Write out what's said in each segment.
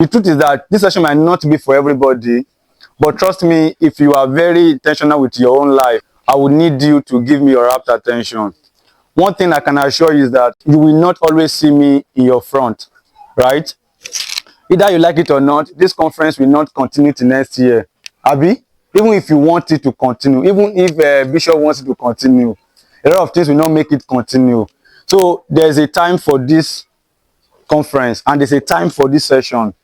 The truth is that this session might not be for everybody, but trust me, if you are very intentional with your own life, I would need you to give me your rapt attention. One thing I can assure you is that you will not always see me in your front, right? Either you like it or not, this conference will not continue to next year. Abi, even if you want it to continue, even if Bishop wants it to continue, a lot of things will not make it continue. So there's a time for this conference and there's a time for this session.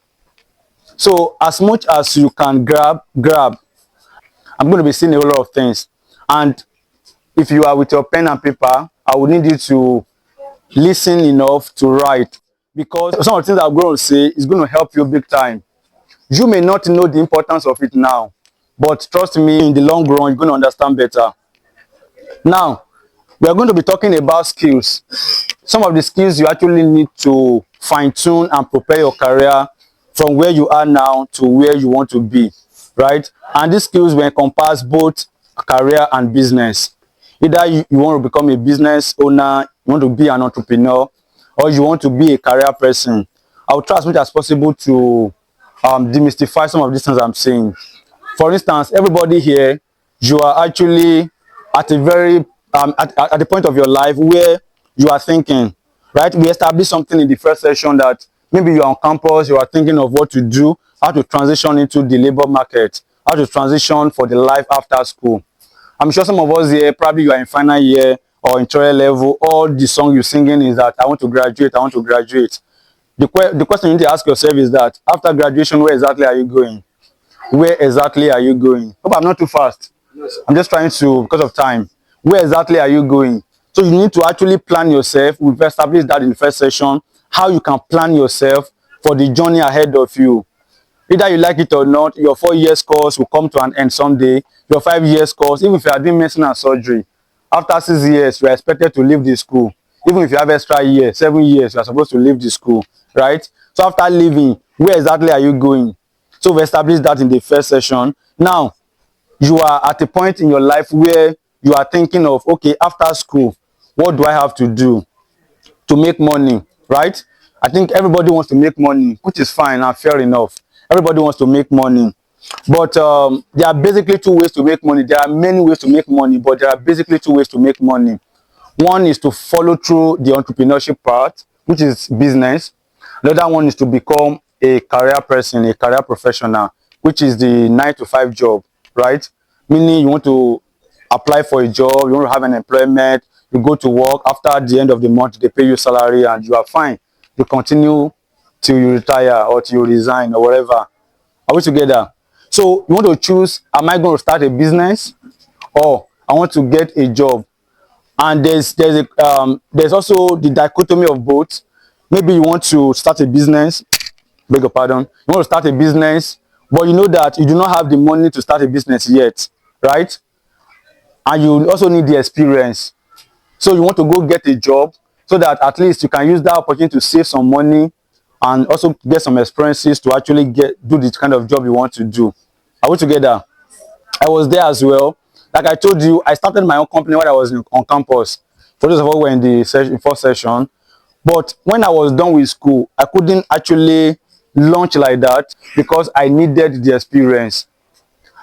So as much as you can grab. I'm going to be seeing a lot of things. And if you are with your pen and paper, I would need you to listen enough to write. Because some of the things I'm going to say is going to help you big time. You may not know the importance of it now, but trust me, in the long run, you're going to understand better. Now, we are going to be talking about skills. Some of the skills you actually need to fine-tune and prepare your career from where you are now to where you want to be, right? And these skills will encompass both career and business. Either you want to become a business owner, you want to be an entrepreneur, or you want to be a career person. I will try as much as possible to demystify some of these things I'm saying. For instance, everybody here, you are actually at a very at the point of your life where you are thinking, right? We established something in the first session that maybe you're on campus, you are thinking of what to do, how to transition into the labor market, how to transition for the life after school. I'm sure some of us here, probably you are in final year or in trial level, all the song you're singing is that I want to graduate, I want to graduate. The question you need to ask yourself is that after graduation, where exactly are you going? Where exactly are you going? Hope I'm not too fast. Yes, I'm just trying to, because of time. Where exactly are you going? So you need to actually plan yourself. We've established that in the first session, how you can plan yourself for the journey ahead of you. Either you like it or not, your 4 years course will come to an end someday. Your 5 years course, even if you are doing medicine and surgery, after 6 years, you are expected to leave the school. Even if you have extra year, 7 years, you are supposed to leave the school, right? So after leaving, where exactly are you going? So we established that in the first session. Now, you are at a point in your life where you are thinking of, okay, after school, what do I have to do to make money, right? I think everybody wants to make money, which is fine and fair enough. Everybody wants to make money. But there are basically two ways to make money. There are many ways to make money, but there are basically two ways to make money. One is to follow through the entrepreneurship part, which is business. The other one is to become a career person, a career professional, which is the 9 to 5 job, right? Meaning you want to apply for a job, you want to have an employment, you go to work, after the end of the month, they pay you salary and you are fine. You continue till you retire or till you resign or whatever. Are we together? So you want to choose, am I going to start a business or I want to get a job? And there's also the dichotomy of both. Maybe you want to start a business, beg your pardon, you want to start a business, but you know that you do not have the money to start a business yet, right? And you also need the experience. So you want to go get a job so that at least you can use that opportunity to save some money and also get some experiences to actually do the kind of job you want to do. Are we together? I was there as well. Like I told you, I started my own company when I was on campus. For those of us who were in the first session. But when I was done with school, I couldn't actually launch like that because I needed the experience.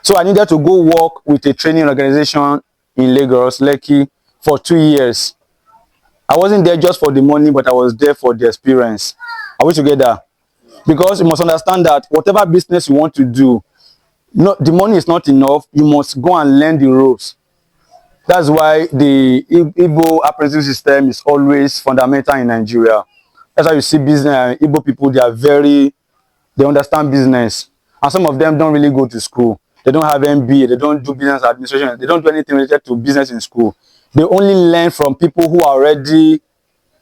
So I needed to go work with a training organization in Lagos, Lekki, for 2 years. I wasn't there just for the money, but I was there for the experience. Are we together? Because you must understand that whatever business you want to do, no, the money is not enough. You must go and learn the ropes. That's why the Igbo apprenticeship system is always fundamental in Nigeria. That's why you see business, Igbo people, they understand business. And some of them don't really go to school. They don't have MBA, they don't do business administration, they don't do anything related to business in school. They only learn from people who are already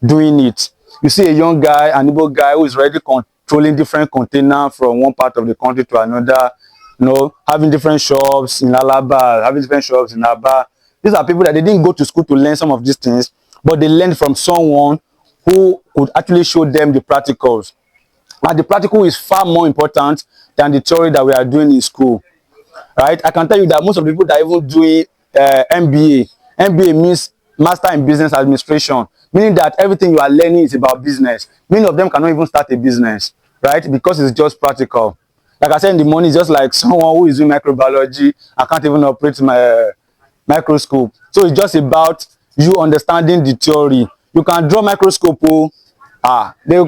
doing it. You see a young guy, an Igbo guy who is already controlling different containers from one part of the country to another, you know, having different shops in Alaba, having different shops in Aba. These are people that they didn't go to school to learn some of these things, but they learned from someone who could actually show them the practicals. And the practical is far more important than the theory that we are doing in school, right? I can tell you that most of the people that are even doing MBA means Master in Business Administration, meaning that everything you are learning is about business. Many of them cannot even start a business. right? Because it's just practical. Like I said in the morning, it's just like someone who is doing microbiology. I can't even operate my microscope. So it's just about you understanding the theory. You can draw microscope, you'll be able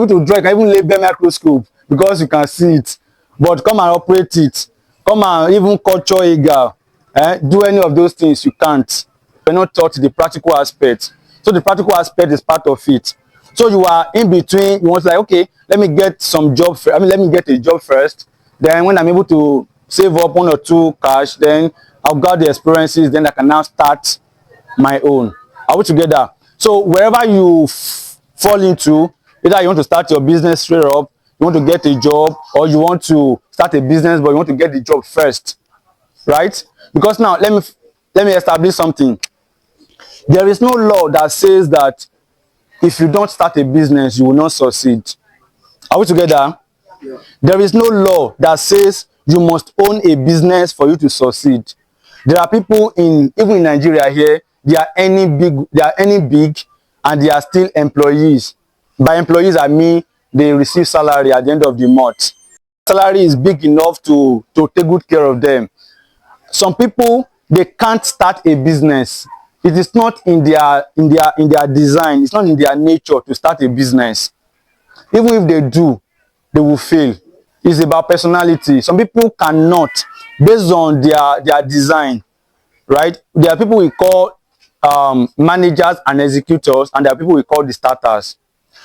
to draw. You can even label microscope because you can see it. But come and operate it. Come and even culture eagle. Do any of those things, you can't. You're not taught the practical aspect. So the practical aspect is part of it. So you are in between. You want to like, okay, let me get some job. Let me get a job first. Then when I'm able to save up 1 or 2 cash, then I'll got the experiences. Then I can now start my own. Are we together? So wherever you fall into, either you want to start your business straight up, you want to get a job, or you want to start a business but you want to get the job first, right? Because now let me establish something. There is no law that says that if you don't start a business you will not succeed. Are we together? Yeah. There is no law that says you must own a business for you to succeed. There are people even in Nigeria here, they are any big and they are still employees. By employees I mean they receive salary at the end of the month. Salary is big enough to take good care of them. Some people, they can't start a business. It is not in their design. It's not in their nature to start a business. Even if they do, they will fail. It's about personality. Some people cannot, based on their design, right? There are people we call managers and executors, and there are people we call the starters.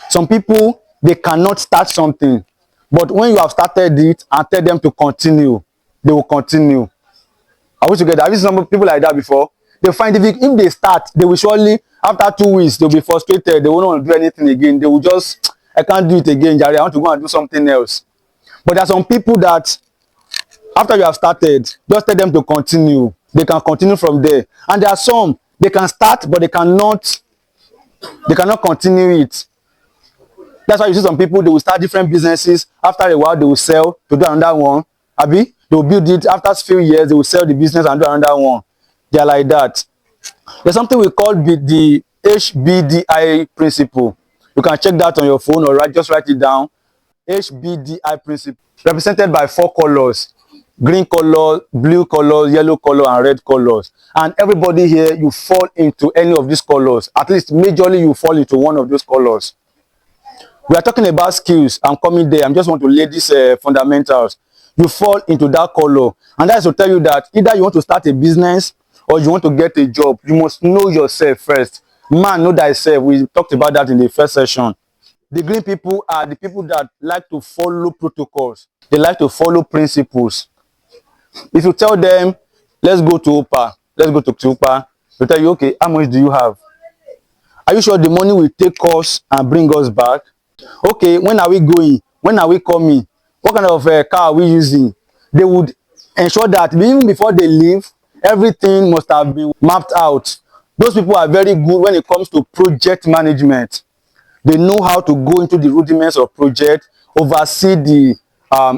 Some people, they cannot start something, but when you have started it and tell them to continue, they will continue. Are we together? Have you seen some people like that before? They find if they start, they will surely, after 2 weeks, they'll be frustrated. They won't want to do anything again. They will just, I can't do it again, Jerry. I want to go and do something else. But there are some people that, after you have started, just tell them to continue. They can continue from there. And there are some, they can start, but they cannot continue it. That's why you see some people, they will start different businesses. After a while, they will sell to do another one. Abi, they will build it. After a few years, they will sell the business and do another one. They are like that. There's something we call the HBDI principle. You can check that on your phone or just write it down. HBDI principle, represented by 4 colors: green color, blue color, yellow color, and red colors. And everybody here, you fall into any of these colors. At least majorly, you fall into one of those colors. We are talking about skills. I'm coming there. I just want to lay these fundamentals. You fall into that color. And that's to tell you that either you want to start a business or you want to get a job, you must know yourself first. Man, know thyself. We talked about that in the first session. The green people are the people that like to follow protocols. They like to follow principles. If you tell them, let's go to Opa, let's go to Tupa, they'll tell you, okay, how much do you have? Are you sure the money will take us and bring us back? Okay, when are we going? When are we coming? What kind of car are we using? They would ensure that even before they leave, everything must have been mapped out. Those people are very good when it comes to project management. They know how to go into the rudiments of project, oversee the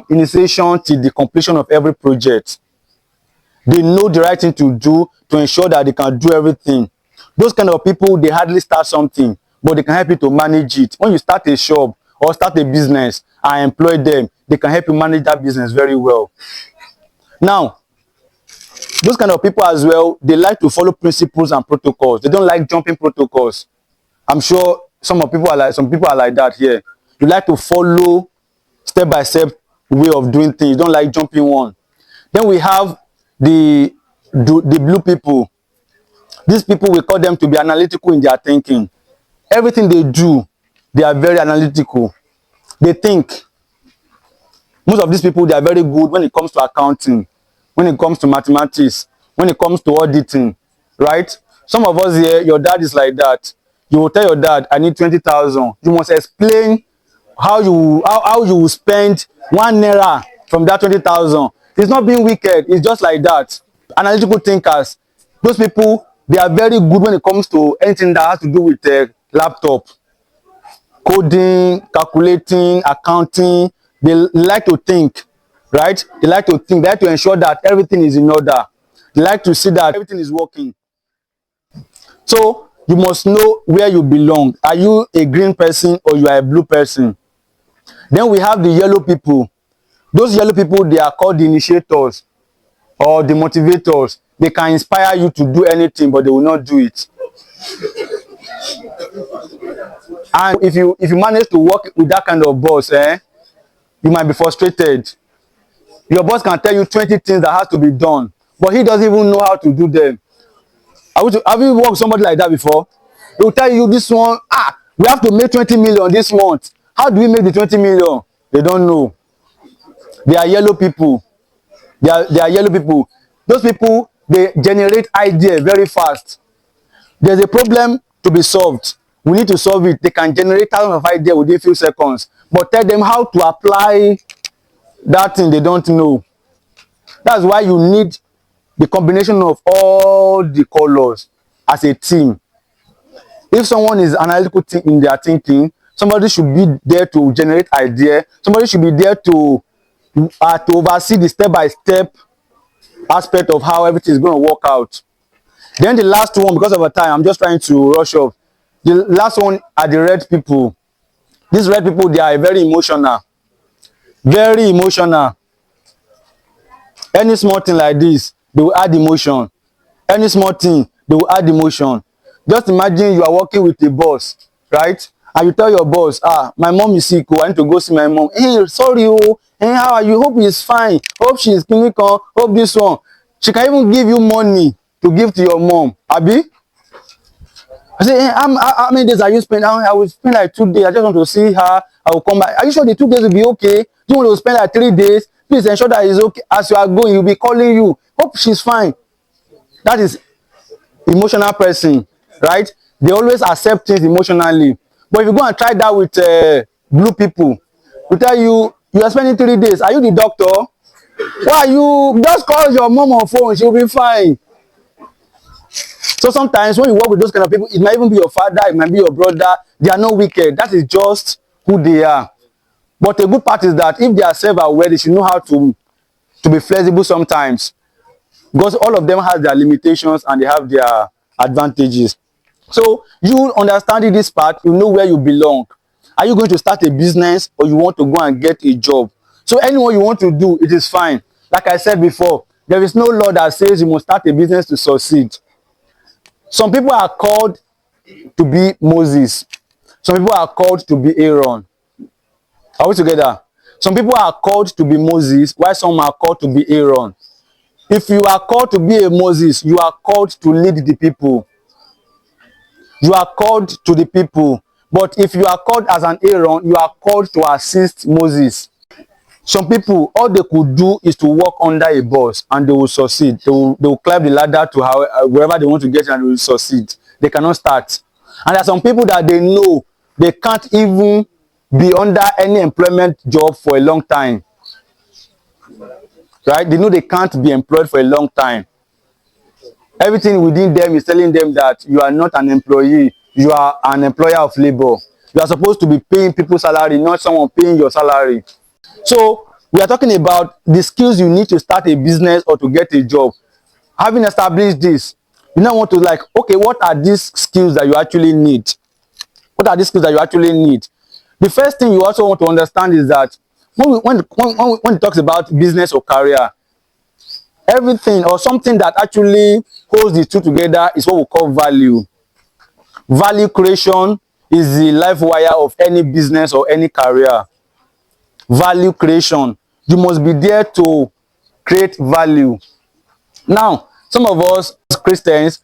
initiation till the completion of every project. They know the right thing to do to ensure that they can do everything. Those kind of people, they hardly start something, but they can help you to manage it. When you start a shop or start a business and employ them, they can help you manage that business very well. Now, those kind of people as well, they like to follow principles and protocols. They don't like jumping protocols. I'm sure some people are like that here. You like to follow step-by-step way of doing things. You don't like jumping one. Then we have the blue people. These people, we call them to be analytical in their thinking. Everything they do, they are very analytical. They think. Most of these people, they are very good when it comes to accounting, when it comes to mathematics, when it comes to auditing, right? Some of us here, your dad is like that. You will tell your dad, I need 20,000. You must explain how you will spend 1 naira from that 20,000. It's not being wicked. It's just like that. Analytical thinkers, those people, they are very good when it comes to anything that has to do with laptop, coding, calculating, accounting. They like to think, right? They like to think. They like to ensure that everything is in order. They like to see that everything is working. So you must know where you belong. Are you a green person or you are a blue person? Then we have the yellow people. Those yellow people, they are called the initiators or the motivators. They can inspire you to do anything, but they will not do it. And if you manage to work with that kind of boss, you might be frustrated. Your boss can tell you 20 things that has to be done, but he doesn't even know how to do them. Have you worked with somebody like that before? They will tell you this one, we have to make 20 million this month. How do we make the 20 million? They don't know. They are yellow people. They are yellow people. Those people, they generate ideas very fast. There's a problem to be solved. We need to solve it. They can generate thousands of ideas within a few seconds. But tell them how to apply that thing they don't know. That's why you need the combination of all the colors as a team. If someone is analytical in their thinking, somebody should be there to generate ideas. Somebody should be there to oversee the step-by-step aspect of how everything is going to work out. Then the last one, because of the time, I'm just trying to rush off. The last one are the red people. These red people, they are very emotional. Very emotional. Any small thing like this, they will add emotion. Any small thing, they will add emotion. Just imagine you are working with a boss, right? And you tell your boss, my mom is sick, I need to go see my mom. Hey, sorry, hey, how are you? Hope he's fine. Hope she's clinical. Hope this one. She can even give you money to give to your mom. Abi? I say, hey, how many days are you spending? I will spend like 2 days. I just want to see her. I will come back. Are you sure the 2 days will be okay? Do you want to spend like 3 days? Please ensure that it's okay. As you are going, he'll be calling you. Hope she's fine. That is emotional person, right? They always accept things emotionally. But if you go and try that with blue people, we tell you, you are spending 3 days. Are you the doctor? Why you just call your mom on phone? She'll be fine. So sometimes when you work with those kind of people, it might even be your father, it might be your brother. They are not wicked. That is just who they are. But the good part is that if they are self-aware, they should know how to be flexible sometimes. Because all of them have their limitations and they have their advantages. So you understanding this part, you know where you belong. Are you going to start a business or you want to go and get a job? So anyone you want to do, it is fine. Like I said before, there is no law that says you must start a business to succeed. Some people are called to be Moses. Some people are called to be Aaron. Are we together? Some people are called to be Moses, while some are called to be Aaron. If you are called to be a Moses, you are called to lead the people. You are called to the people. But if you are called as an Aaron, you are called to assist Moses. Some people, all they could do is to work under a boss and they will succeed. They will climb the ladder to wherever they want to get and they will succeed. They cannot start. And there are some people that they know they can't even be under any employment job for a long time. Right? They know they can't be employed for a long time. Everything within them is telling them that you are not an employee. You are an employer of labor. You are supposed to be paying people salary, not someone paying your salary. So we are talking about the skills you need to start a business or to get a job. Having established this, you now want to okay, what are these skills that you actually need? What are these skills that you actually need? The first thing you also want to understand is that when it talks about business or career, everything or something that actually holds the two together is what we call value. Value creation is the life wire of any business or any career. Value creation. You must be there to create value. Now, some of us Christians,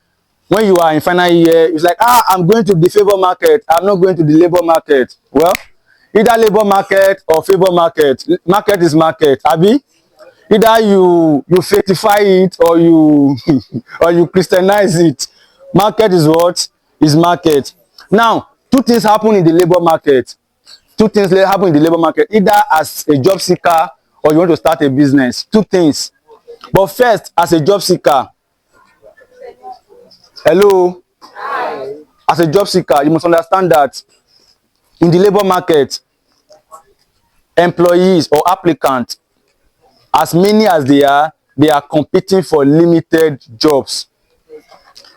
when you are in final year, it's like, I'm going to the favor market. I'm not going to the labor market. Well, either labor market or favor market. Market is market. Abi? Either you faithify it or you or you Christianize it. Market is what? Is market. Now, two things happen in the labor market. Two things happen in the labor market. Either as a job seeker or you want to start a business. Two things. But first, as a job seeker. Hello? Hi. As a job seeker, you must understand that in the labor market, employees or applicants, as many as they are competing for limited jobs.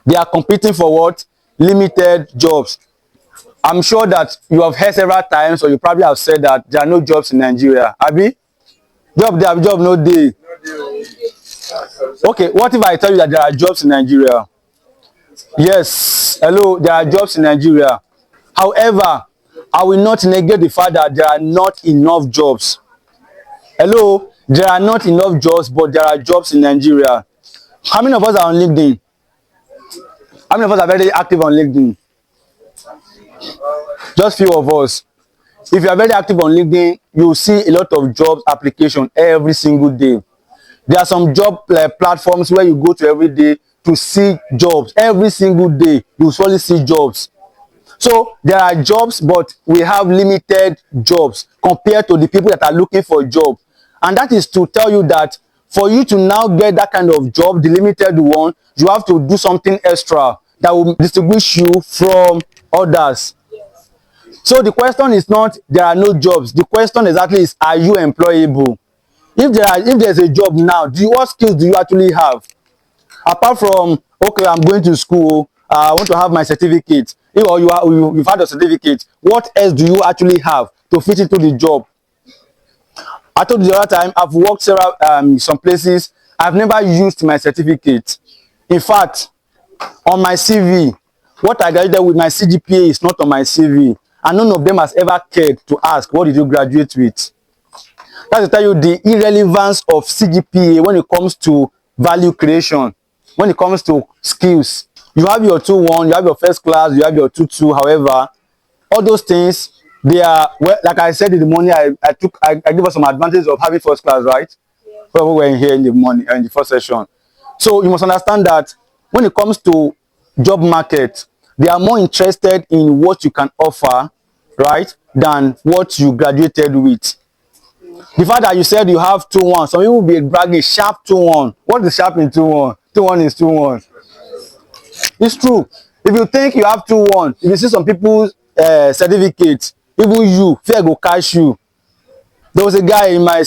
They are competing for what? Limited jobs. I'm sure that you have heard several times, or you probably have said that there are no jobs in Nigeria. Abi? Job there, job no day. Okay, what if I tell you that there are jobs in Nigeria? Yes, hello, there are jobs in Nigeria. However, I will not negate the fact that there are not enough jobs. Hello, there are not enough jobs, but there are jobs in Nigeria. How many of us are on LinkedIn? How many of us are very active on LinkedIn? Just few of us. If you are very active on LinkedIn, you will see a lot of jobs application every single day. There are some job platforms where you go to every day to see jobs. Every single day, you will surely see jobs. So there are jobs, but we have limited jobs compared to the people that are looking for a job. And that is to tell you that for you to now get that kind of job, the limited one, you have to do something extra that will distinguish you from others. So the question is not there are no jobs. The question exactly is, are you employable? If there's a job now, what skills do you actually have? Apart from, okay, I'm going to school, I want to have my certificate. Or you've had a certificate. What else do you actually have to fit into the job? I told you the other time, I've worked some places. I've never used my certificate. In fact, on my CV, what I graduated with, my CGPA is not on my CV. And none of them has ever cared to ask, what did you graduate with? That's to tell you the irrelevance of CGPA when it comes to value creation, when it comes to skills. You have your 2-1, you have your first class, you have your 2-2. However, all those things, they are, well, like I said in the morning, I give us some advantages of having first class, right? When we were in here in the morning, in the first session. So you must understand that when it comes to job market, they are more interested in what you can offer, right, than what you graduated with. The fact that you said you have 2-1, some people will be bragging sharp 2-1. What is sharp in 2-1? 2-1 is 2-1. It's true. If you think you have 2-1, if you see some people's certificates, even you, fear go catch you. There was a guy in my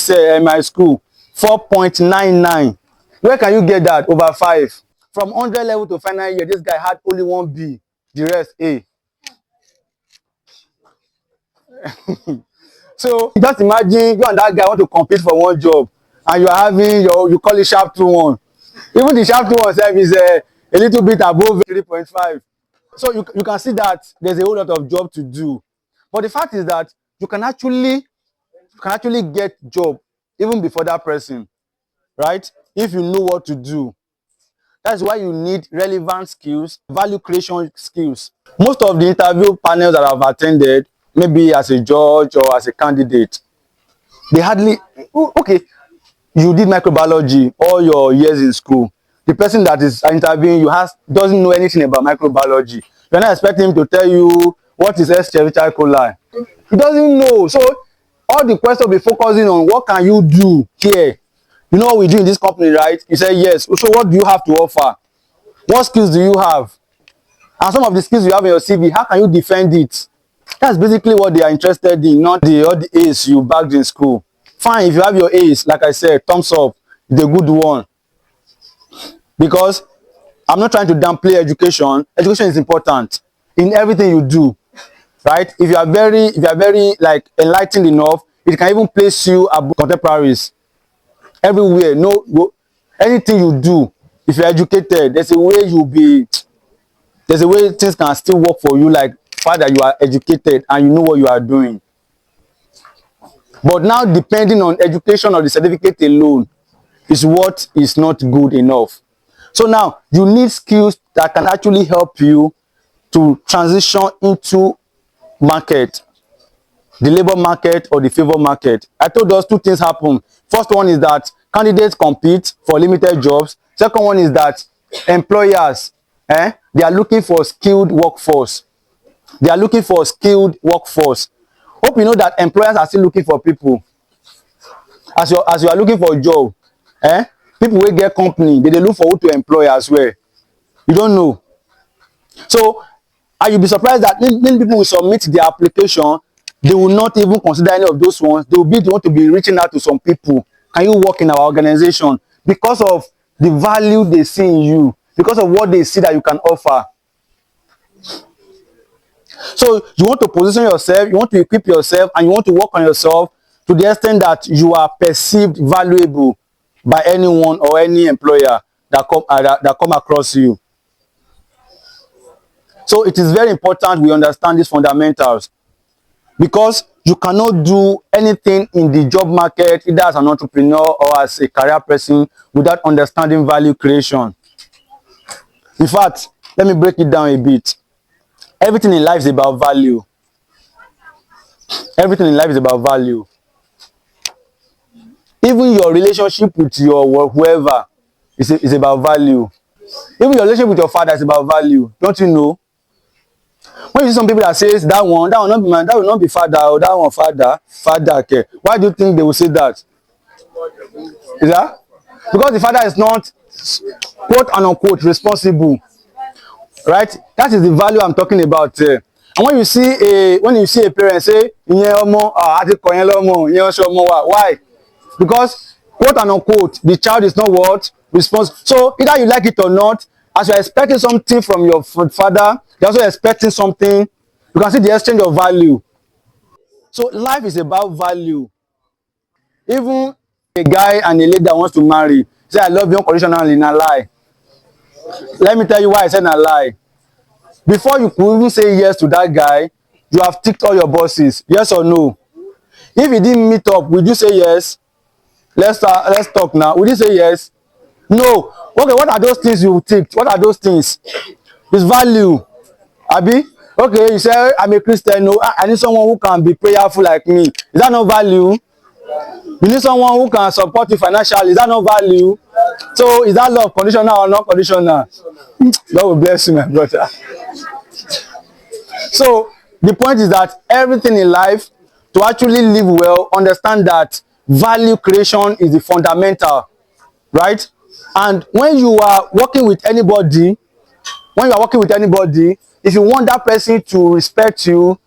school, 4.99. Where can you get that? Over 5. From 100 level to final year, this guy had only 1 B, the rest A. So just imagine you and that guy want to compete for one job, and you are having you call it sharp 2-1. Even the sharp 2-1 self is a little bit above 3.5. So you can see that there's a whole lot of job to do. But the fact is that you can actually get job even before that person, right? If you know what to do. That's why you need relevant skills, value creation skills. Most of the interview panels that I've attended, maybe as a judge or as a candidate, they hardly, okay, you did microbiology all your years in school. The person that is interviewing you doesn't know anything about microbiology. You're not expecting him to tell you what is Escherichia coli. He doesn't know. So all the questions will be focusing on what can you do here. You know what we do in this company, right? You say yes. So what do you have to offer? What skills do you have? And some of the skills you have in your CV, how can you defend it? That's basically what they are interested in, not all the A's you bagged in school. Fine, if you have your A's, like I said, thumbs up, it's a good one. Because I'm not trying to downplay education. Education is important in everything you do, right? If you are very like enlightened enough, it can even place you above contemporaries. Everywhere, anything you do, if you're educated, there's a way things can still work for you, like the fact that you are educated and you know what you are doing. But now, depending on education or the certificate alone is what is not good enough. So now you need skills that can actually help you to transition into market, the labor market or the favor market. I told us 2 things happen. First one is that candidates compete for limited jobs. Second one is that employers, they are looking for skilled workforce. They are looking for skilled workforce. Hope you know that employers are still looking for people. As you are looking for a job, people will get company, they look for who to employ as well. You don't know. So, and you'll be surprised that many people will submit their application, they will not even consider any of those ones. They will be the one to be reaching out to some people. Can you work in our organization? Because of the value they see in you, because of what they see that you can offer. So you want to position yourself, you want to equip yourself, and you want to work on yourself to the extent that you are perceived valuable by anyone or any employer that come across you. So it is very important we understand these fundamentals, because you cannot do anything in the job market, either as an entrepreneur or as a career person, without understanding value creation. In fact, let me break it down a bit. Everything in life is about value. Everything in life is about value. Even your relationship with your whoever is about value. Even your relationship with your father is about value. Don't you know? When you see some people that says that one not be man, that will not be father, or that one father, okay. Why do you think they will say that? Is that? Because the father is not, quote and unquote, responsible. Right? That is the value I'm talking about. And when you see a parent say, why? Because, quote and unquote, the child is not what? Responsible. So either you like it or not, as you're expecting something from your father, you're also expecting something. You can see the exchange of value. So life is about value. Even a guy and a lady that wants to marry say, I love you unconditionally, in a lie. Let me tell you why I said a lie. Before you could even say yes to that guy, you have ticked all your boxes. Yes or no? If you didn't meet up, would you say yes? Let's talk now. Would you say yes? No. Okay, what are those things you ticked? What are those things? It's value. Abi? Okay, you say, I'm a Christian. No, I need someone who can be prayerful like me. Is that not value? You need someone who can support you financially. Is that not value? So, is that love conditional or not conditional? God will bless you, my brother. So, the point is that everything in life, to actually live well, understand that value creation is the fundamental, right? And when you are working with anybody, if you want that person to respect you,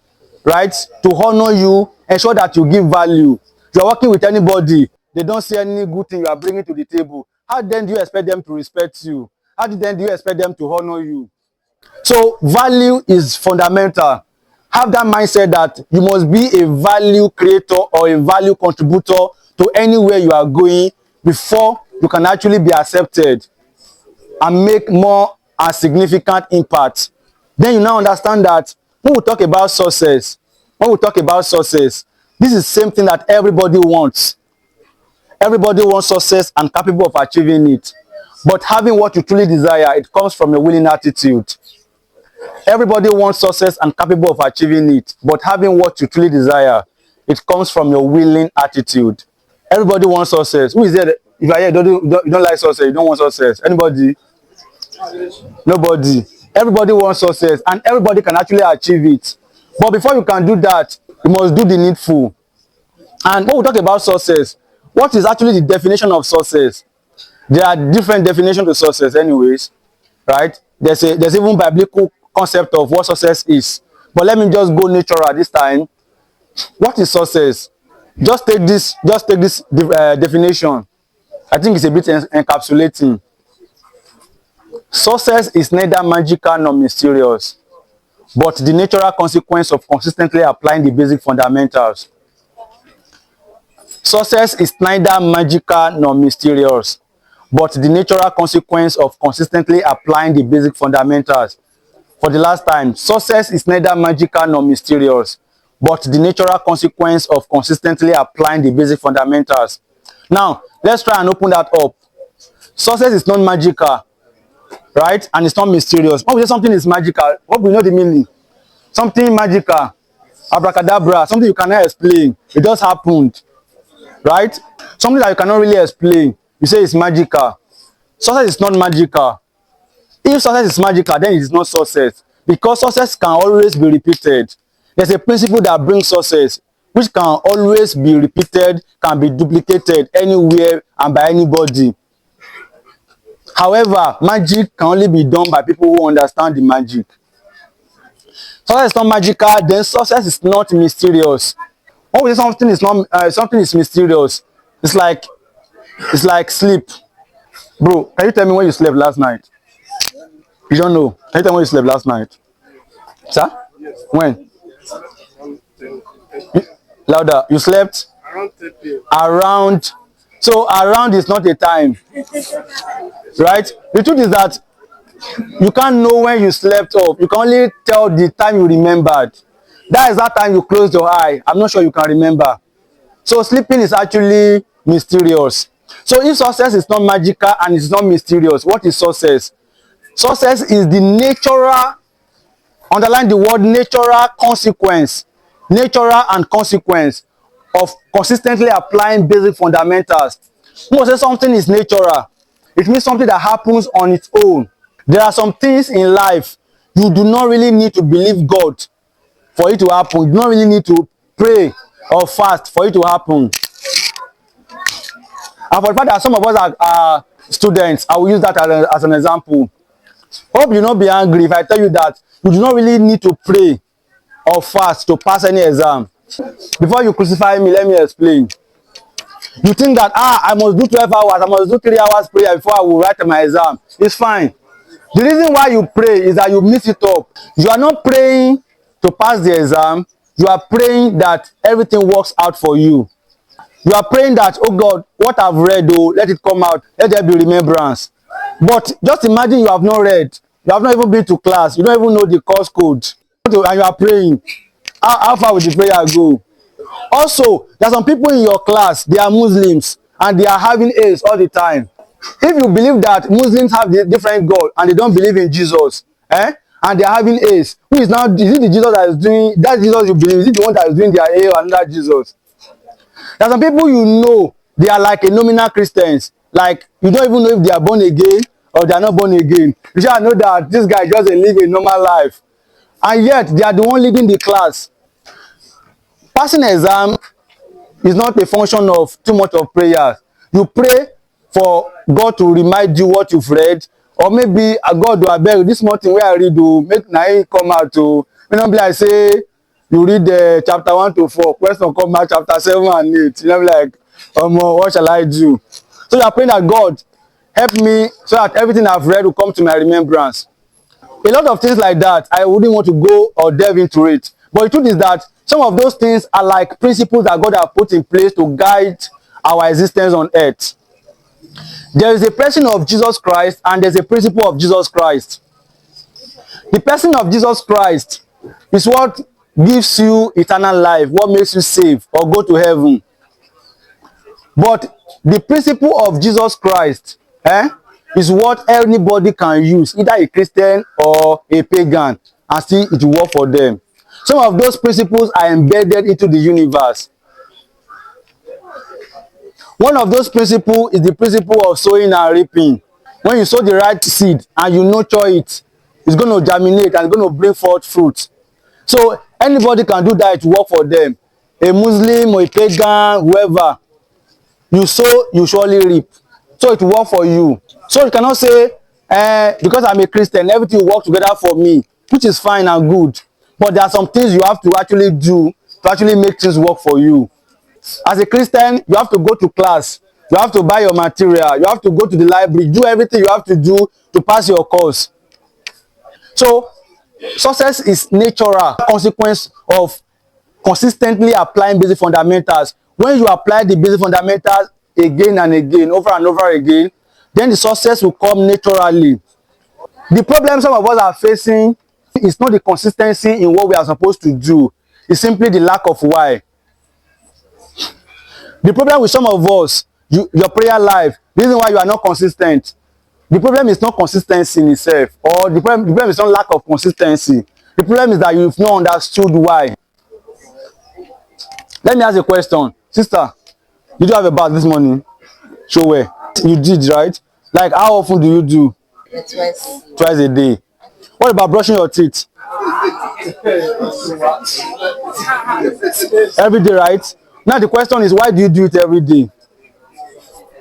right, to honor you, ensure that you give value. If you are working with anybody, they don't see any good thing you are bringing to the table, how then do you expect them to respect you? How then do you expect them to honor you? So value is fundamental. Have that mindset that you must be a value creator or a value contributor to anywhere you are going before you can actually be accepted and make more and significant impact. Then you now understand that when we talk about success, this is the same thing that everybody wants. Everybody wants success and capable of achieving it. But having what you truly desire, it comes from a willing attitude. Everybody wants success and capable of achieving it. But having what you truly desire, it comes from your willing attitude. Everybody wants success. Who is there? If you are here, you don't like success, you don't want success. Anybody? Nobody. Everybody wants success and everybody can actually achieve it. But before you can do that, you must do the needful. And when we talk about success, what is actually the definition of success? There are different definitions to success anyways, right? There's even biblical concept of what success is. But let me just go natural this time. What is success? Just take this definition. I think it's a bit encapsulating. Success is neither magical nor mysterious, but the natural consequence of consistently applying the basic fundamentals. Success is neither magical nor mysterious, but the natural consequence of consistently applying the basic fundamentals. For the last time, success is neither magical nor mysterious, but the natural consequence of consistently applying the basic fundamentals. Now, let's try and open that up. Success is not magical, right? And it's not mysterious. When we say something is magical, what we know the meaning? Something magical, abracadabra, something you cannot explain. It just happened, right? Something that you cannot really explain. You say it's magical. Success is not magical. If success is magical, then it is not success. Because success can always be repeated. There's a principle that brings success, which can always be repeated, can be duplicated anywhere and by anybody. However, magic can only be done by people who understand the magic. Success is not magical, then success is not mysterious. When we say something is mysterious, it's like sleep. Bro, can you tell me when you slept last night? You don't know. Can you tell me when you slept last night? Sir? When? Around 10, Louder. You slept? around 10 p.m. Around. So around is not a time, right? The truth is that you can't know when you slept off. You can only tell the time you remembered. That is that time you closed your eye. I'm not sure you can remember. So sleeping is actually mysterious. So if success is not magical and it's not mysterious, what is success? Success is the natural, underline the word natural consequence, natural and consequence of consistently applying basic fundamentals. When we say something is natural, it means something that happens on its own. There are some things in life you do not really need to believe God for it to happen. You do not really need to pray or fast for it to happen. And for the fact that some of us are students, I will use that as an example. Hope you not be angry if I tell you that you do not really need to pray or fast to pass any exam. Before you crucify me, let me explain. You think that, I must do 12 hours, I must do 3 hours prayer before I will write my exam. It's fine. The reason why you pray is that you mix it up. You are not praying to pass the exam. You are praying that everything works out for you. You are praying that, oh God, what I've read, oh, let it come out. Let there be remembrance. But just imagine you have not read. You have not even been to class. You don't even know the course code. And you are praying. How far will the prayer go? Also, there are some people in your class, they are Muslims, and they are having A's all the time. If you believe that Muslims have the different God and they don't believe in Jesus, and they are having A's, who is now, is it the Jesus that is doing, that Jesus you believe, is it the one that is doing their A or another Jesus? There are some people you know, they are like a nominal Christians, like you don't even know if they are born again or they are not born again. You shall know that this guy just live a normal life, and yet they are the one leading the class. Passing exam is not a function of too much of prayer. You pray for God to remind you what you've read, or maybe God will beg this morning where I read to make na come out to, you know, be like say you read chapter 1 to 4, question come out chapter 7 and 8. You know, be like, what shall I do? So you are praying that God help me so that everything I've read will come to my remembrance. A lot of things like that, I wouldn't want to go or delve into it. But the truth is that some of those things are like principles that God has put in place to guide our existence on earth. There is a person of Jesus Christ and there's a principle of Jesus Christ. The person of Jesus Christ is what gives you eternal life, what makes you safe or go to heaven. But the principle of Jesus Christ is what anybody can use, either a Christian or a pagan, and see it will work for them. Some of those principles are embedded into the universe. One of those principles is the principle of sowing and reaping. When you sow the right seed and you nurture it, it's going to germinate and it's going to bring forth fruit. So anybody can do that to work for them. A Muslim or a pagan, whoever. You sow, you surely reap. So it will work for you. So you cannot say, because I'm a Christian, everything will work together for me, which is fine and good. But there are some things you have to actually do to actually make things work for you. As a Christian, you have to go to class. You have to buy your material. You have to go to the library. Do everything you have to do to pass your course. So success is natural consequence of consistently applying basic fundamentals. When you apply the basic fundamentals again and again, over and over again, then the success will come naturally. The problem some of us are facing is not the consistency in what we are supposed to do. It's simply the lack of why. The problem with some of us, your prayer life, the reason why you are not consistent, the problem is not consistency in itself, or the problem is not lack of consistency. The problem is that you've not understood why. Let me ask a question. Sister, did you have a bath this morning? Show where? You did, right? Like, how often do you do? Twice. Twice a day. What about brushing your teeth? Every day, right? Now the question is, why do you do it every day?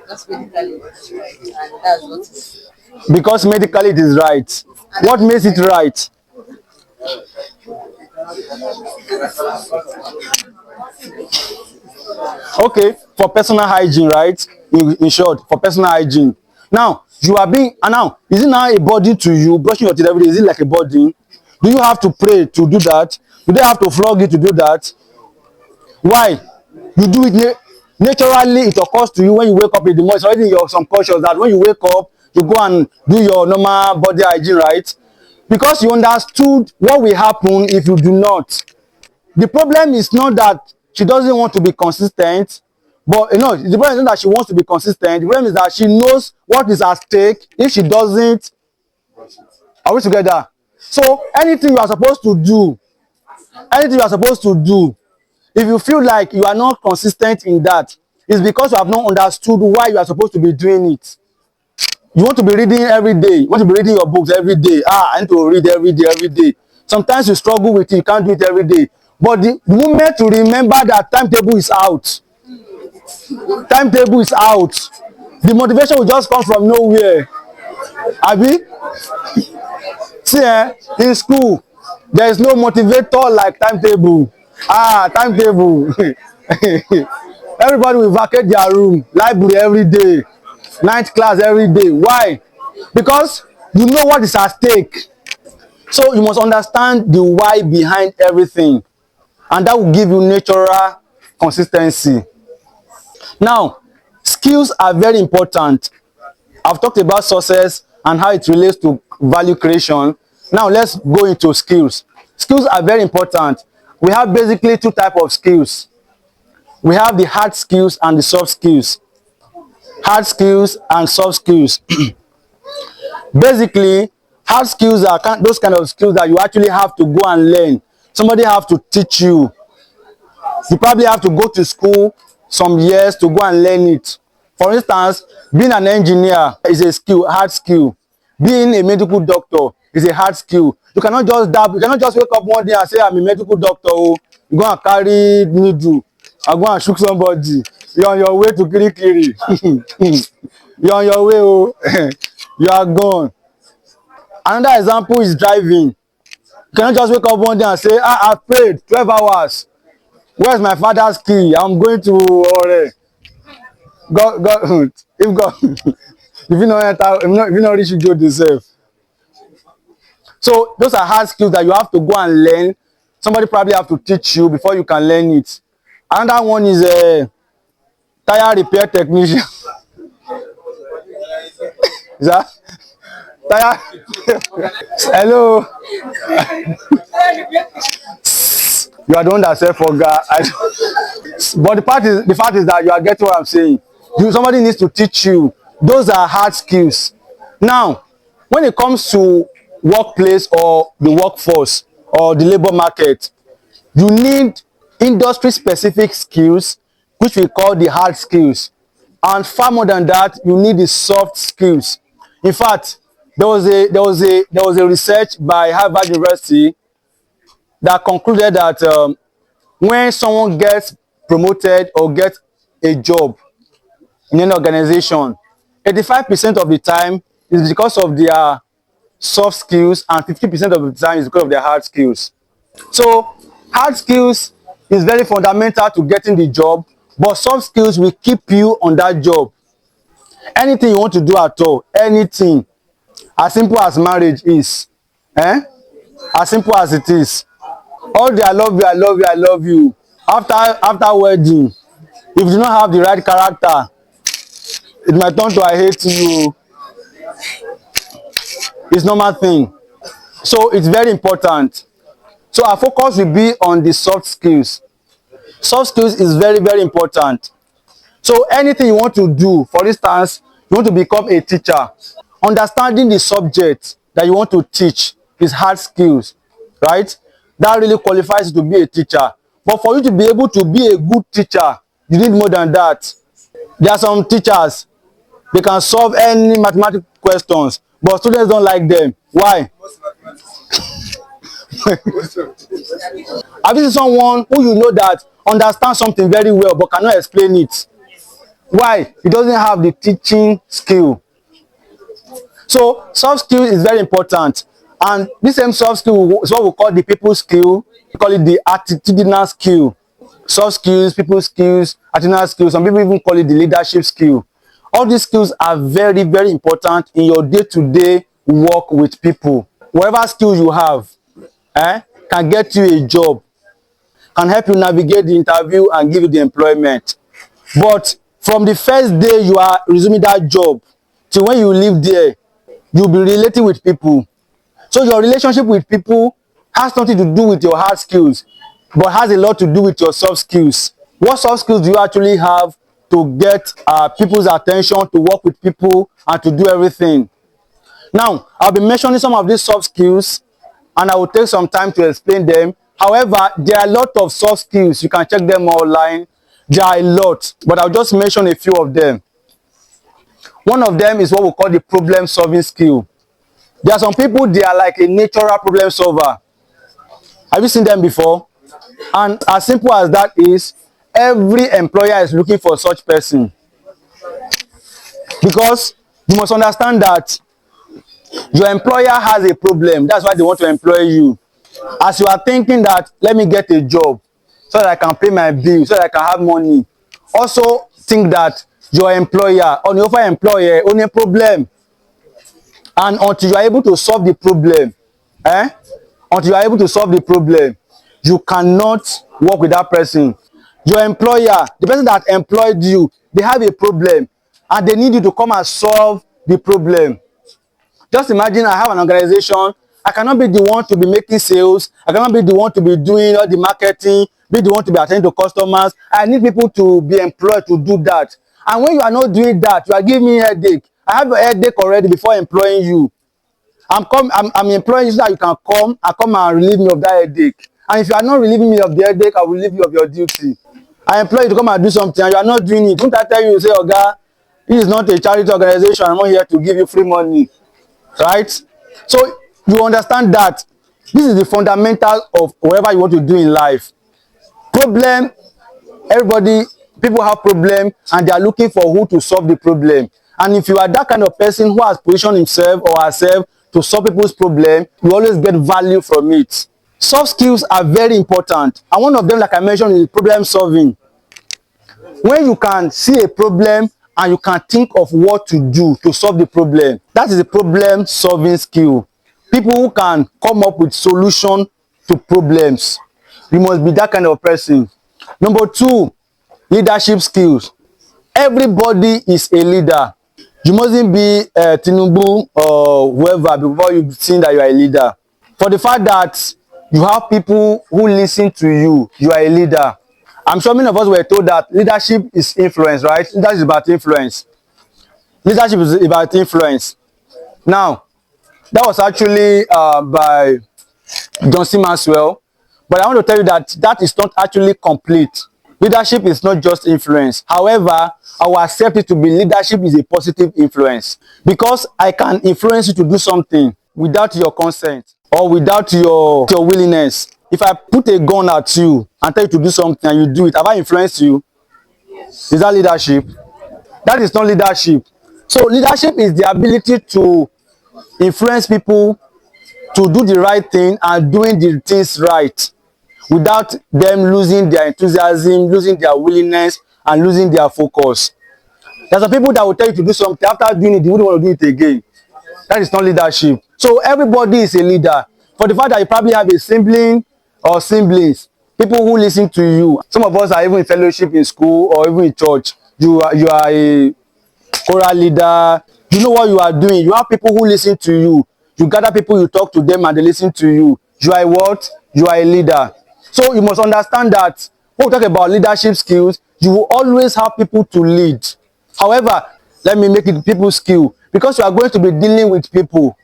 Just medically, right? And that's what is. Because medically it is right. What makes it right? Okay, for personal hygiene, right? In short, for personal hygiene. Now, you are being, and now, is it now a burden to you? Brushing your teeth every day, is it like a burden? Do you have to pray to do that? Do they have to flog you to do that? Why? You do it naturally. It occurs to you when you wake up in the morning. It's already in your subconscious that when you wake up, you go and do your normal body hygiene, right? Because you understood what will happen if you do not. The problem is not that she doesn't want to be consistent, but the problem is not that she wants to be consistent. The problem is that she knows what is at stake if she doesn't. Are we together? So anything you are supposed to do, if you feel like you are not consistent in that, it's because you have not understood why you are supposed to be doing it. You want to be reading every day. You want to be reading your books every day. I need to read every day. Sometimes you struggle with it. You can't do it every day. But the moment to remember that timetable is out. The motivation will just come from nowhere. Abi? See, in school, there is no motivator like timetable. Timetable. Everybody will vacate their room. Library every day. Night class every day. Why? Because you know what is at stake. So you must understand the why behind everything. And that will give you natural consistency. Now, skills are very important. I've talked about success and how it relates to value creation. Now let's go into skills. Skills are very important. We have basically two types of skills. We have the hard skills and the soft skills. Hard skills and soft skills. Basically, hard skills are those kind of skills that you actually have to go and learn. Somebody have to teach you. You probably have to go to school some years to go and learn it. For instance, being an engineer is a skill, hard skill. Being a medical doctor is a hard skill. You cannot just dab. You cannot just wake up one day and say, I'm a medical doctor. Oh, you go and carry needle. I go and shoot somebody. You're on your way to Kirikiri. You're on your way. Oh, you are gone. Another example is driving. You cannot just wake up one day and say, I've prayed 12 hours. Where's my father's key? I'm going to Ore. God, if God, if you not enter, if you not reach, you go yourself. So those are hard skills that you have to go and learn. Somebody probably have to teach you before you can learn it. Another one is a tire repair technician. Is that tire? Hello. You are the one that said for God. But the fact is that you are getting what I'm saying. Somebody needs to teach you. Those are hard skills. Now, when it comes to workplace or the workforce or the labor market, you need industry-specific skills, which we call the hard skills. And far more than that, you need the soft skills. In fact, there was a research by Harvard University that concluded that when someone gets promoted or gets a job in an organization, 85% of the time is because of their soft skills and 50% of the time is because of their hard skills. So hard skills is very fundamental to getting the job, but soft skills will keep you on that job. Anything you want to do at all, anything, as simple as marriage is, as simple as it is. All the I love you. After wedding, if you do not have the right character, it might turn to I hate you. It's normal thing. So it's very important. So our focus will be on the soft skills. Soft skills is very, very important. So anything you want to do, for instance, you want to become a teacher, understanding the subject that you want to teach is hard skills, right? That really qualifies you to be a teacher. But for you to be able to be a good teacher, you need more than that. There are some teachers, they can solve any mathematical questions, but students don't like them. Why? Have you seen someone who you know that understands something very well but cannot explain it? Why? He doesn't have the teaching skill. So soft skill is very important. And this same soft skill is what we call the people skill. We call it the attitudinal skill. Soft skills, people skills, attitudinal skills. Some people even call it the leadership skill. All these skills are very, very important in your day-to-day work with people. Whatever skills you have, can get you a job, can help you navigate the interview and give you the employment. But from the first day you are resuming that job till when you leave there, you'll be relating with people. So your relationship with people has nothing to do with your hard skills, but has a lot to do with your soft skills. What soft skills do you actually have to get people's attention, to work with people, and to do everything? Now, I'll be mentioning some of these soft skills, and I will take some time to explain them. However, there are a lot of soft skills. You can check them online. There are a lot, but I'll just mention a few of them. One of them is what we call the problem-solving skill. There are some people, they are like a natural problem solver. Have you seen them before? And as simple as that is, every employer is looking for such person. Because you must understand that your employer has a problem. That's why they want to employ you. As you are thinking that, let me get a job so that I can pay my bills, so that I can have money. Also think that your employer, or your employer, own a problem. And until you are able to solve the problem, until you are able to solve the problem, you cannot work with that person. Your employer, the person that employed you, they have a problem and they need you to come and solve the problem. Just imagine I have an organization. I cannot be the one to be making sales. I cannot be the one to be doing all the marketing, be the one to be attending to customers. I need people to be employed to do that. And when you are not doing that, you are giving me a headache. I have a headache already before employing you. I'm employing you so that you can come and relieve me of that headache. And if you are not relieving me of the headache, I will relieve you of your duty. I employ you to come and do something and you are not doing it. Don't I tell you, say, Oga, this is not a charity organization. I'm not here to give you free money. Right? So you understand that this is the fundamental of whatever you want to do in life. Problem, people have problem and they are looking for who to solve the problem. And if you are that kind of person who has positioned himself or herself to solve people's problem, you always get value from it. Soft skills are very important. And one of them, like I mentioned, is problem solving. When you can see a problem and you can think of what to do to solve the problem, that is a problem solving skill. People who can come up with solutions to problems. You must be that kind of person. Number two, leadership skills. Everybody is a leader. You mustn't be Tinubu or whoever before you've seen that you are a leader. For the fact that you have people who listen to you, you are a leader. I'm sure many of us were told that leadership is influence, right? Leadership is about influence. Leadership is about influence. Now, that was actually by John C. Maxwell. But I want to tell you that that is not actually complete. Leadership is not just influence. However, I will accept it to be leadership is a positive influence. Because I can influence you to do something without your consent or without your willingness. If I put a gun at you and tell you to do something and you do it, have I influenced you? Yes. Is that leadership? That is not leadership. So leadership is the ability to influence people to do the right thing and doing the things right without them losing their enthusiasm, losing their willingness, and losing their focus. There are some people that will tell you to do something, after doing it, they wouldn't want to do it again. That is not leadership. So everybody is a leader. For the fact that you probably have a sibling or siblings, people who listen to you. Some of us are even in fellowship in school or even in church. You are a choral leader. You know what you are doing. You have people who listen to you. You gather people, you talk to them and they listen to you. You are a what? You are a leader. So you must understand that when we talk about leadership skills, you will always have people to lead. However, let me make it people skill. Because you are going to be dealing with people.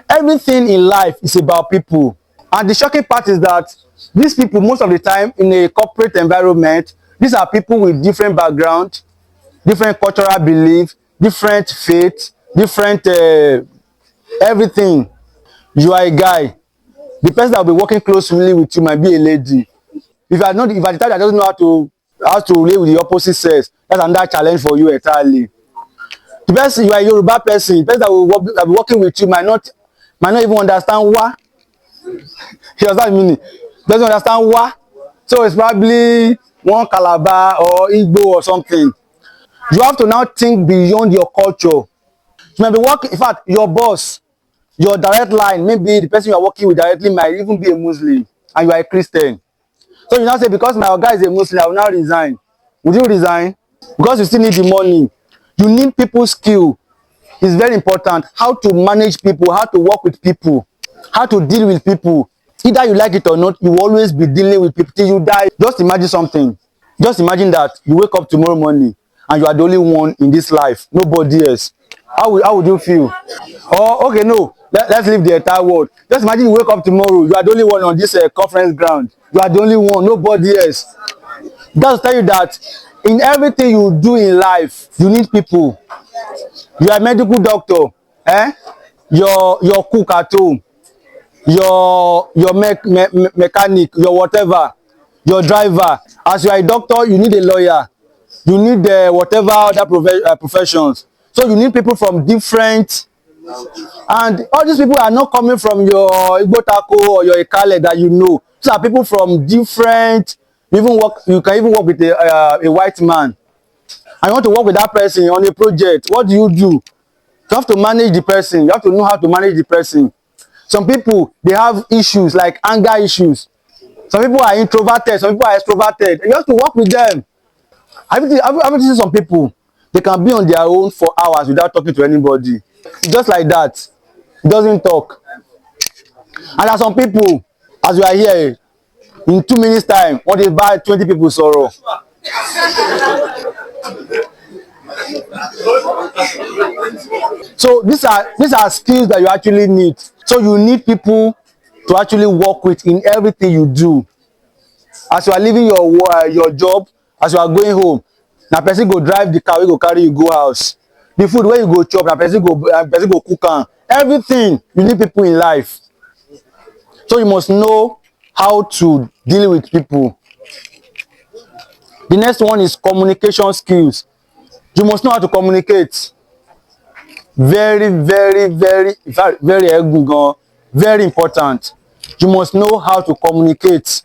Everything in life is about people. And the shocking part is that these people, most of the time in a corporate environment, these are people with different background, different cultural belief, different faith, different everything. You are a guy. The person that will be working closely with you might be a lady. If you are the type that doesn't know how to relate with the opposite sex, that's another challenge for you entirely. The person, you are a Yoruba person, the person that will be working with you might not even understand why. You understand the meaning? Doesn't understand why. So it's probably one Calabar or Igbo or something. You have to now think beyond your culture. You might be working, in fact, your boss Your direct line, maybe the person you are working with directly might even be a Muslim and you are a Christian. So you now say, because my guy is a Muslim, I will now resign. Would you resign? Because you still need the money. You need people's skill. It's very important. How to manage people, how to work with people, how to deal with people. Either you like it or not, you will always be dealing with people till you die. Just imagine something. Just imagine that you wake up tomorrow morning and you are the only one in this life, nobody else. How would you feel? Oh, okay, no. Let's leave the entire world. Just imagine you wake up tomorrow, you are the only one on this conference ground. You are the only one, nobody else. Just tell you that in everything you do in life, you need people. You are a medical doctor, your cook at home, your mechanic, your whatever, your driver. As you are a doctor, you need a lawyer. You need whatever other professions. So you need people from different, and all these people are not coming from your Igbo Taco or your Ikale that you know. These are people from different. You can even work with a white man. And you want to work with that person on a project. What do? You have to manage the person. You have to know how to manage the person. Some people, they have issues like anger issues. Some people are introverted. Some people are extroverted. You have to work with them. Have you seen some people? They can be on their own for hours without talking to anybody. Just like that. It doesn't talk. And there are some people, as you are here, in 2 minutes time, when they buy 20 people sorrow. So these are skills that you actually need. So you need people to actually work with in everything you do. As you are leaving your job, as you are going home, na person go drive the car, we go carry you go house. The food where you go chop, na person go cook am. Everything, you need people in life. So you must know how to deal with people. The next one is communication skills. You must know how to communicate. Very, very, very, very important. You must know how to communicate.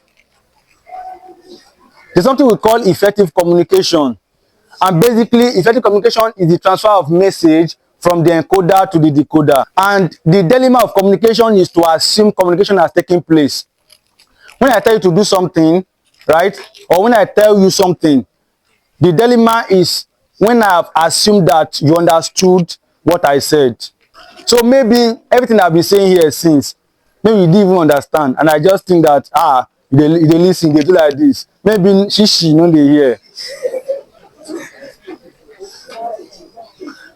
There's something we call effective communication. And basically, effective communication is the transfer of message from the encoder to the decoder. And the dilemma of communication is to assume communication has taken place. When I tell you to do something, right? Or when I tell you something, the dilemma is when I have assumed that you understood what I said. So maybe everything I've been saying here since, maybe you didn't even understand. And I just think that, they listen, they do like this. Maybe she know they hear.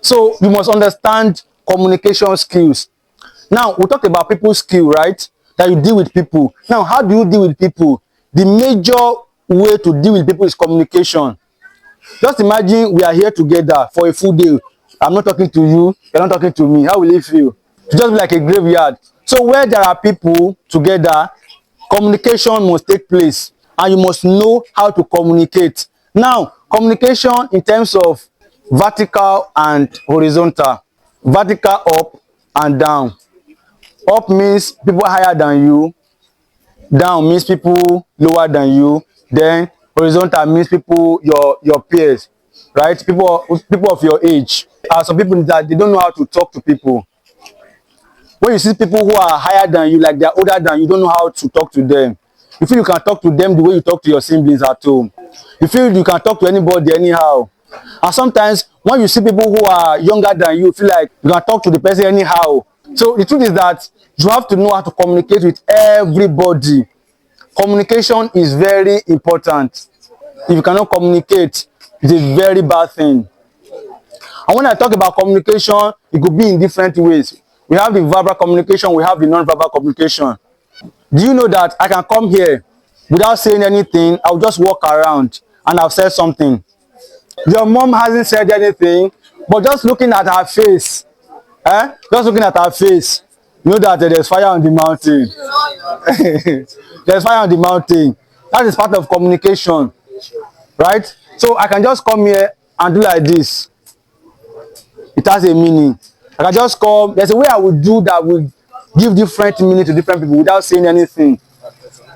So you must understand communication skills. Now, we talked about people skill, right? That you deal with people. Now, how do you deal with people? The major way to deal with people is communication. Just imagine we are here together for a full day. I'm not talking to you, you're not talking to me. How will it feel? It's just like a graveyard. So where there are people together, communication must take place. And you must know how to communicate. Now, communication in terms of vertical and horizontal. Vertical up and down. Up means people higher than you. Down means people lower than you. Then horizontal means people your peers, right? People of your age. Some people that they don't know how to talk to people. When you see people who are higher than you, like they're older than you, don't know how to talk to them. You feel you can talk to them the way you talk to your siblings at home. You feel you can talk to anybody anyhow. And sometimes when you see people who are younger than you, feel like you can talk to the person anyhow. So the truth is that you have to know how to communicate with everybody. Communication is very important. If you cannot communicate, it's a very bad thing. And when I talk about communication, it could be in different ways. We have the verbal communication, we have the non-verbal communication. Do you know that I can come here without saying anything? I'll just walk around and I've said something. Your mom hasn't said anything, but just looking at her face, just looking at her face, you know that there's fire on the mountain. There's fire on the mountain. That is part of communication, right? So I can just come here and do like this. It has a meaning. I can just come. There's a way I would do that will give different meaning to different people without saying anything.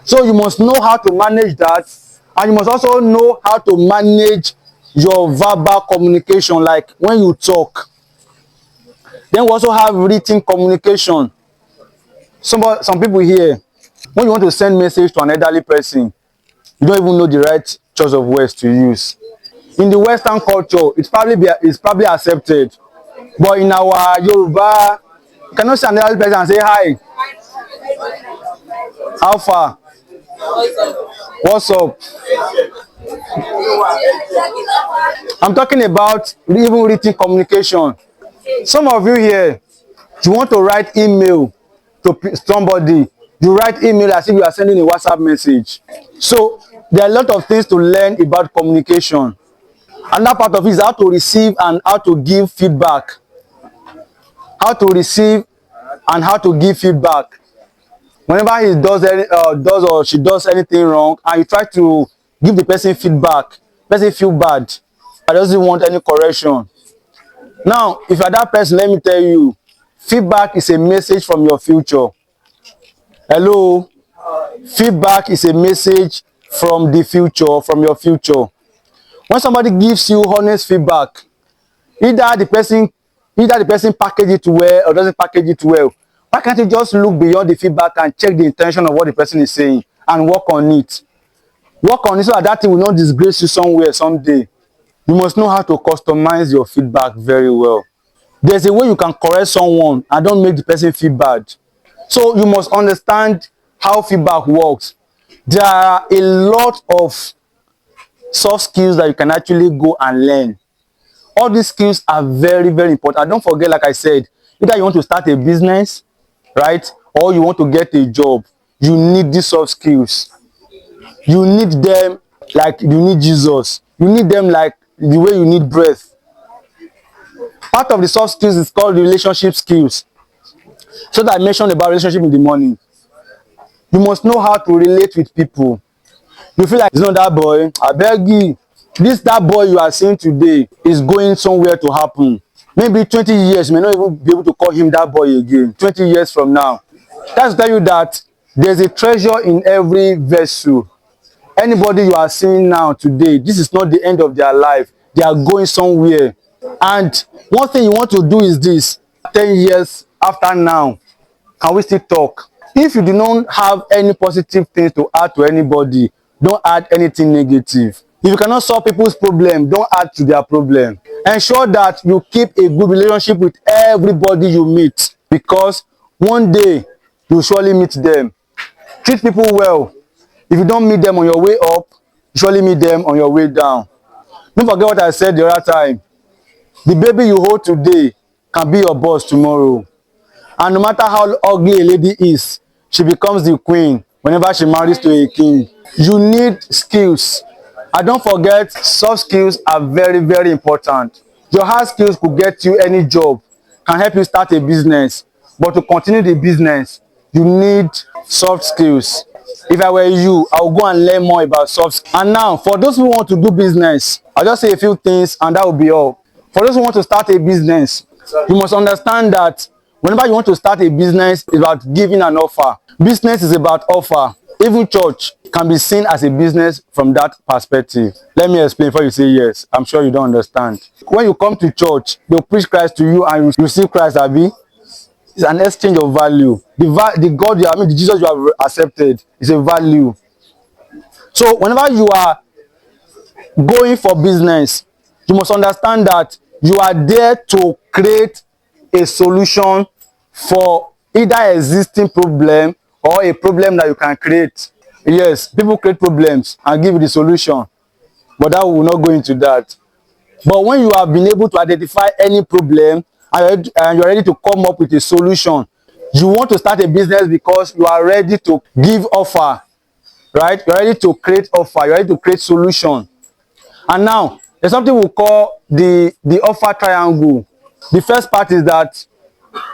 So you must know how to manage that, and you must also know how to manage your verbal communication, like when you talk. Then we also have written communication. Some people here, when you want to send message to an elderly person, you don't even know the right choice of words to use. In the Western culture, it's probably accepted, but in our Yoruba, you cannot see an elderly person and say hi, how far, what's up. I'm talking about even written communication. Some of you here, you want to write email to somebody, you write email as if you are sending a WhatsApp message. So there are a lot of things to learn about communication. Another part of it is how to receive and how to give feedback. How to receive and how to give feedback. Whenever he does or she does anything wrong, and you try to give the person feedback, the person feel bad, I doesn't want any correction. Now, if you're that person, let me tell you, feedback is a message from your future. Hello? Feedback is a message from the future, from your future. When somebody gives you honest feedback, either the person package it well or doesn't package it well, why can't you just look beyond the feedback and check the intention of what the person is saying and work on it? Work on it so that thing will not disgrace you somewhere someday. You must know how to customize your feedback very well. There's a way you can correct someone and don't make the person feel bad. So you must understand how feedback works. There are a lot of soft skills that you can actually go and learn. All these skills are very, very important. And don't forget, like I said, either you want to start a business, right, or you want to get a job, you need these soft skills. You need them like you need Jesus. You need them like the way you need breath. Part of the soft skills is called relationship skills. So that I mentioned about relationship in the morning. You must know how to relate with people. You feel like it's not that boy, I beg you. That boy you are seeing today is going somewhere to happen. Maybe 20 years, you may not even be able to call him that boy again. 20 years from now. That's to tell you that there's a treasure in every vessel. Anybody you are seeing now today, this is not the end of their life. They are going somewhere. And one thing you want to do is this. 10 years after now, can we still talk? If you do not have any positive things to add to anybody, don't add anything negative. If you cannot solve people's problem, don't add to their problem. Ensure that you keep a good relationship with everybody you meet, because one day you'll surely meet them. Treat people well. If you don't meet them on your way up, you surely meet them on your way down. Don't forget what I said the other time. The baby you hold today can be your boss tomorrow. And no matter how ugly a lady is, she becomes the queen whenever she marries to a king. You need skills. And don't forget, soft skills are very, very important. Your hard skills could get you any job, can help you start a business. But to continue the business, you need soft skills. If I were you, I would go and learn more about soft skills. And now, for those who want to do business, I'll just say a few things and that will be all. For those who want to start a business, you must understand that whenever you want to start a business, it's about giving an offer. Business is about offer. Even church can be seen as a business from that perspective. Let me explain before you say yes. I'm sure you don't understand. When you come to church, they'll preach Christ to you and you receive Christ, Abi. It's an exchange of value. The Jesus you have accepted is a value. So whenever you are going for business, you must understand that you are there to create a solution for either existing problem or a problem that you can create. Yes, people create problems and give you the solution, but that will not go into that. But when you have been able to identify any problem and you're ready to come up with a solution, you want to start a business because you are ready to give offer, right? You're ready to create offer, you're ready to create solution. And now, there's something we call the offer triangle. The first part is that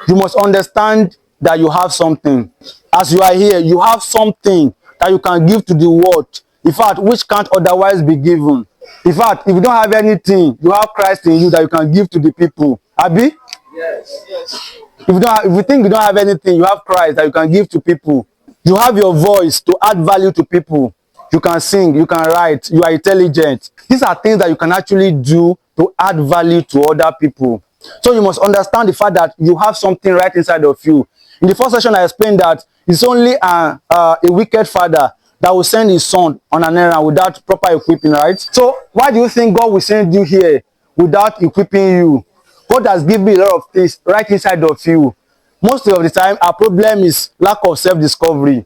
you must understand that you have something. As you are here, you have something that you can give to the world. In fact, which can't otherwise be given. In fact, if you don't have anything, you have Christ in you that you can give to the people. Abi? Yes. If you think you don't have anything, you have Christ that you can give to people. You have your voice to add value to people. You can sing, you can write, you are intelligent. These are things that you can actually do to add value to other people. So you must understand the fact that you have something right inside of you. In the first session, I explained that it's only a wicked father that will send his son on an errand without proper equipping, right? So why do you think God will send you here without equipping you? God has given you a lot of things right inside of you. Most of the time, our problem is lack of self-discovery.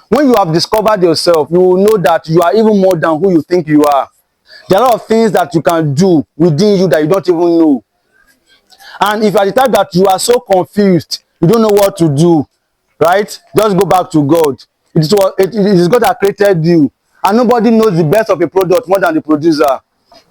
When you have discovered yourself, you will know that you are even more than who you think you are. There are a lot of things that you can do within you that you don't even know. And if you are the type that you are so confused, you don't know what to do, right? Just go back to God. It is God that created you. And nobody knows the best of a product more than the producer.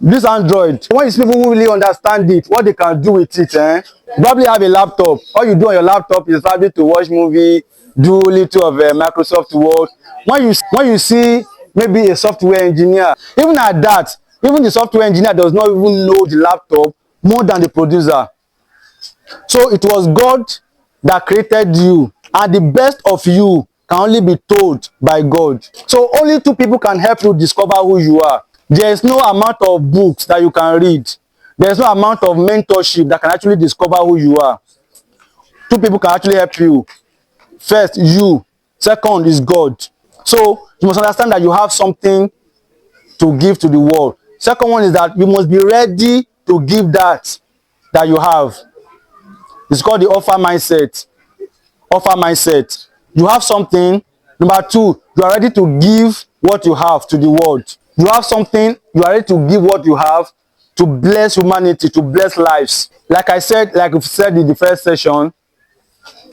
This Android, when you see people who really understand it, what they can do with it, you probably have a laptop. All you do on your laptop is probably to watch movie, do a little of Microsoft Word. When you see maybe a software engineer, even at that, even the software engineer does not even know the laptop more than the producer. So it was God that created you, and the best of you can only be told by God. So only two people can help you discover who you are. There is no amount of books that you can read. There is no amount of mentorship that can actually discover who you are. Two people can actually help you. First, you. Second is God. So you must understand that you have something to give to the world. Second one is that you must be ready to give that you have. It's called the offer mindset. Offer mindset. You have something. Number two, you are ready to give what you have to the world. You have something, you are ready to give what you have to bless humanity, to bless lives. Like I said, like we said in the first session,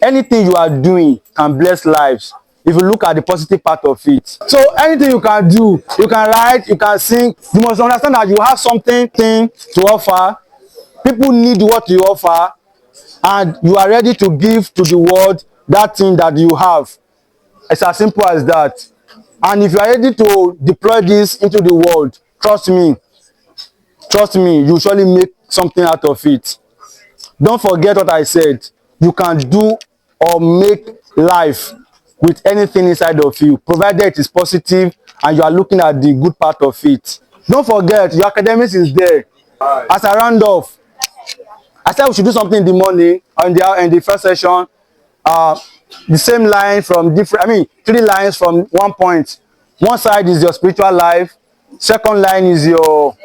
anything you are doing can bless lives if you look at the positive part of it. So anything you can do, you can write, you can sing, you must understand that you have something to offer. People need what you offer, and you are ready to give to the world that thing that you have. It's as simple as that. And if you are ready to deploy this into the world, trust me, you surely make something out of it. Don't forget what I said. You can do or make life with anything inside of you, provided it is positive and you are looking at the good part of it. Don't forget, your academics is there. As I round off, I said we should do something in the morning or in the first session. The same line from different, 3 lines from one point. One side is your spiritual life, second line is your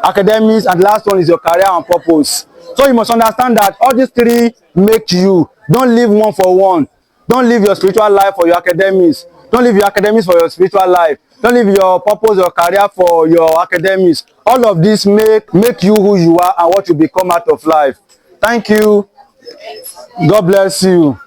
academics, and the last one is your career and purpose. So you must understand that all these 3 make you. Don't leave one for one. Don't leave your spiritual life for your academics. Don't leave your academics for your spiritual life. Don't leave your purpose or career for your academics. All of this make you who you are and what you become out of life. Thank you. God bless you.